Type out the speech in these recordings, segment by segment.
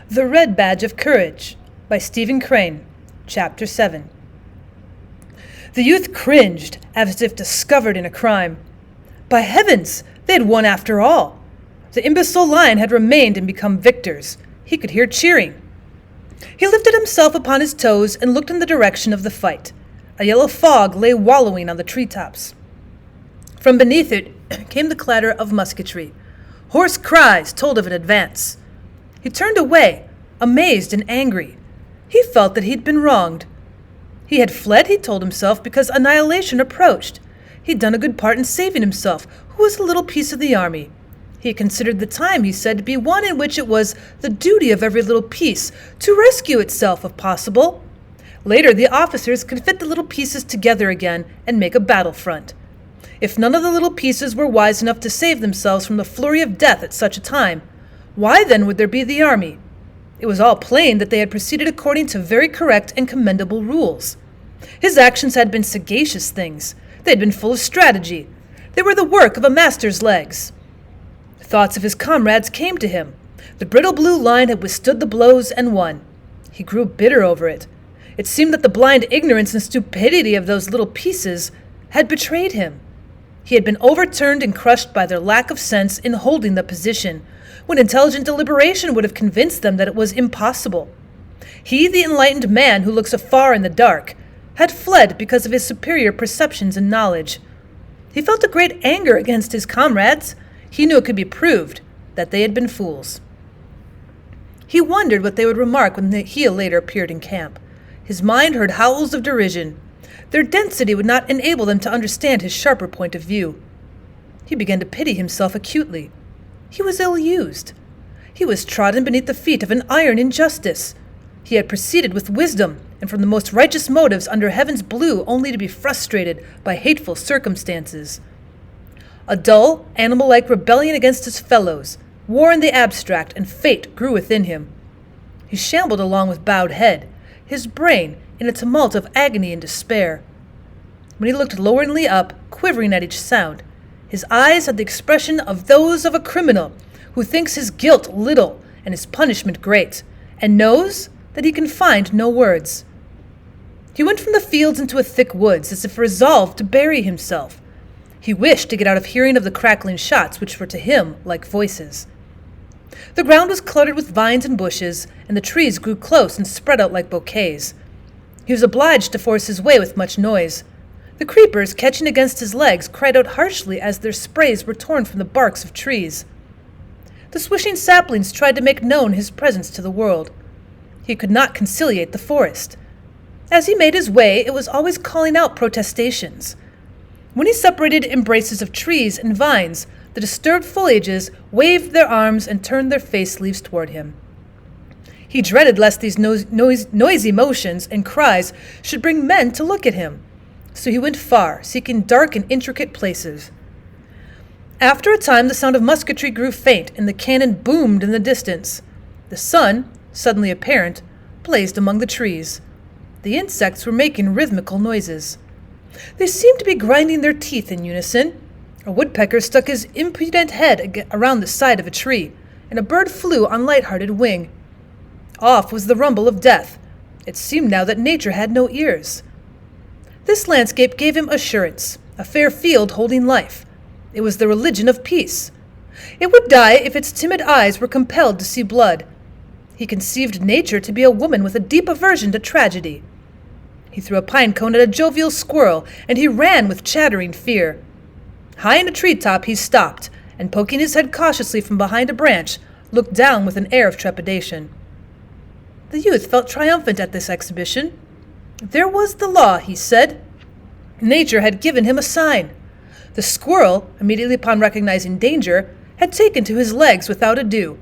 The Red Badge of Courage by Stephen Crane, Chapter 7. The youth cringed as if discovered in a crime. By heavens, they had won after all. The imbecile lion had remained and become victors. He could hear cheering. He lifted himself upon his toes and looked in the direction of the fight. A yellow fog lay wallowing on the treetops. From beneath it came the clatter of musketry. Hoarse cries told of an advance. He turned away, amazed and angry. He felt that he'd been wronged. He had fled, he told himself, because annihilation approached. He'd done a good part in saving himself, who was a little piece of the army. He had considered the time, he said, to be one in which it was the duty of every little piece to rescue itself if possible. Later, the officers could fit the little pieces together again and make a battlefront. If none of the little pieces were wise enough to save themselves from the flurry of death at such a time, why then would there be the army? It was all plain that they had proceeded according to very correct and commendable rules. His actions had been sagacious things. They had been full of strategy. They were the work of a master's legs. Thoughts of his comrades came to him. The brittle blue line had withstood the blows and won. He grew bitter over it. It seemed that the blind ignorance and stupidity of those little pieces had betrayed him. He had been overturned and crushed by their lack of sense in holding the position, when intelligent deliberation would have convinced them that it was impossible. He, the enlightened man who looks afar in the dark, had fled because of his superior perceptions and knowledge. He felt a great anger against his comrades. He knew it could be proved that they had been fools. He wondered what they would remark when he later appeared in camp. His mind heard howls of derision. Their density would not enable them to understand his sharper point of view. He began to pity himself acutely. He was ill-used. He was trodden beneath the feet of an iron injustice. He had proceeded with wisdom and from the most righteous motives under heaven's blue, only to be frustrated by hateful circumstances. A dull, animal-like rebellion against his fellows, war in the abstract, and fate grew within him. He shambled along with bowed head, his brain in a tumult of agony and despair. When he looked loweringly up, quivering at each sound, his eyes had the expression of those of a criminal who thinks his guilt little and his punishment great, and knows that he can find no words. He went from the fields into a thick woods, as if resolved to bury himself. He wished to get out of hearing of the crackling shots, which were to him like voices. The ground was cluttered with vines and bushes, and the trees grew close and spread out like bouquets. He was obliged to force his way with much noise. The creepers, catching against his legs, cried out harshly as their sprays were torn from the barks of trees. The swishing saplings tried to make known his presence to the world. He could not conciliate the forest. As he made his way, it was always calling out protestations. When he separated embraces of trees and vines, the disturbed foliages waved their arms and turned their face leaves toward him. He dreaded lest these noisy motions and cries should bring men to look at him. So he went far, seeking dark and intricate places. After a time, the sound of musketry grew faint, and the cannon boomed in the distance. The sun, suddenly apparent, blazed among the trees. The insects were making rhythmical noises. They seemed to be grinding their teeth in unison. A woodpecker stuck his impudent head around the side of a tree, and a bird flew on light-hearted wing. Off was the rumble of death. It seemed now that nature had no ears. This landscape gave him assurance, a fair field holding life. It was the religion of peace. It would die if its timid eyes were compelled to see blood. He conceived nature to be a woman with a deep aversion to tragedy. He threw a pine cone at a jovial squirrel, and he ran with chattering fear. High in a treetop he stopped, and poking his head cautiously from behind a branch, looked down with an air of trepidation. The youth felt triumphant at this exhibition. There was the law, he said. Nature had given him a sign. The squirrel, immediately upon recognizing danger, had taken to his legs without ado.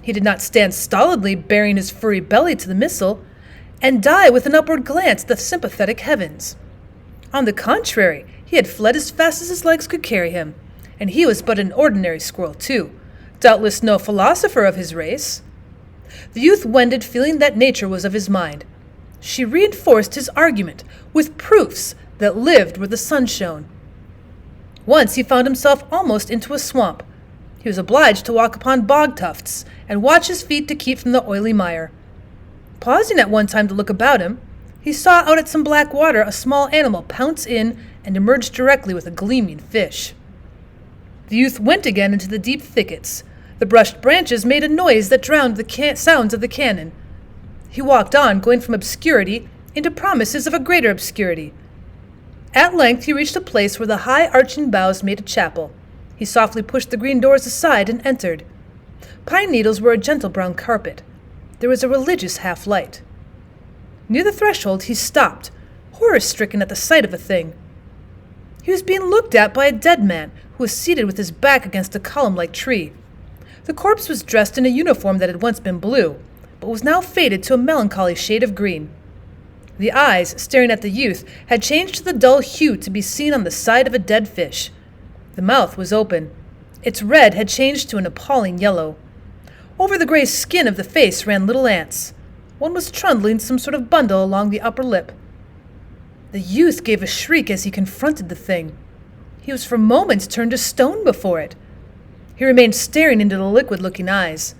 He did not stand stolidly baring his furry belly to the missile, and die with an upward glance at the sympathetic heavens. On the contrary, he had fled as fast as his legs could carry him, and he was but an ordinary squirrel too, doubtless no philosopher of his race. The youth wended, feeling that nature was of his mind. She reinforced his argument with proofs that lived where the sun shone. Once he found himself almost into a swamp. He was obliged to walk upon bog tufts and watch his feet to keep from the oily mire. Pausing at one time to look about him, he saw out at some black water a small animal pounce in and emerge directly with a gleaming fish. The youth went again into the deep thickets. The brushed branches made a noise that drowned the sounds of the cannon. He walked on, going from obscurity into promises of a greater obscurity. At length he reached a place where the high arching boughs made a chapel. He softly pushed the green doors aside and entered. Pine needles were a gentle brown carpet. There was a religious half-light. Near the threshold he stopped, horror-stricken at the sight of a thing. He was being looked at by a dead man who was seated with his back against a column-like tree. The corpse was dressed in a uniform that had once been blue, but was now faded to a melancholy shade of green. The eyes, staring at the youth, had changed to the dull hue to be seen on the side of a dead fish. The mouth was open. Its red had changed to an appalling yellow. Over the gray skin of the face ran little ants. One was trundling some sort of bundle along the upper lip. The youth gave a shriek as he confronted the thing. He was for moments turned to stone before it. He remained staring into the liquid-looking eyes.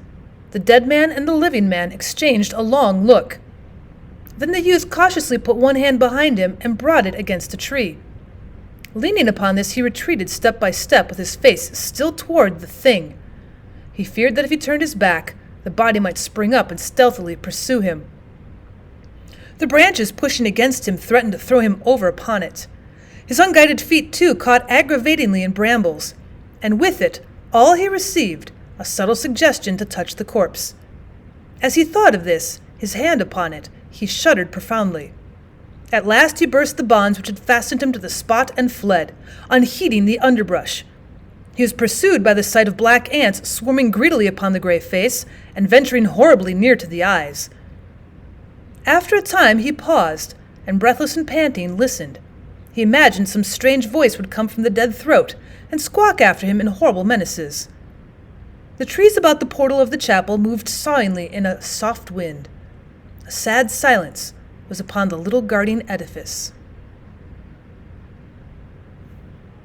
The dead man and the living man exchanged a long look. Then the youth cautiously put one hand behind him and brought it against a tree. Leaning upon this, he retreated step by step with his face still toward the thing. He feared that if he turned his back, the body might spring up and stealthily pursue him. The branches pushing against him threatened to throw him over upon it. His unguided feet, too, caught aggravatingly in brambles, and with it, all he received, a subtle suggestion to touch the corpse. As he thought of this, his hand upon it, he shuddered profoundly. At last he burst the bonds which had fastened him to the spot and fled, unheeding the underbrush. He was pursued by the sight of black ants swarming greedily upon the gray face and venturing horribly near to the eyes. After a time he paused, and breathless and panting, listened. He imagined some strange voice would come from the dead throat and squawk after him in horrible menaces. The trees about the portal of the chapel moved sawingly in a soft wind. A sad silence was upon the little guarding edifice.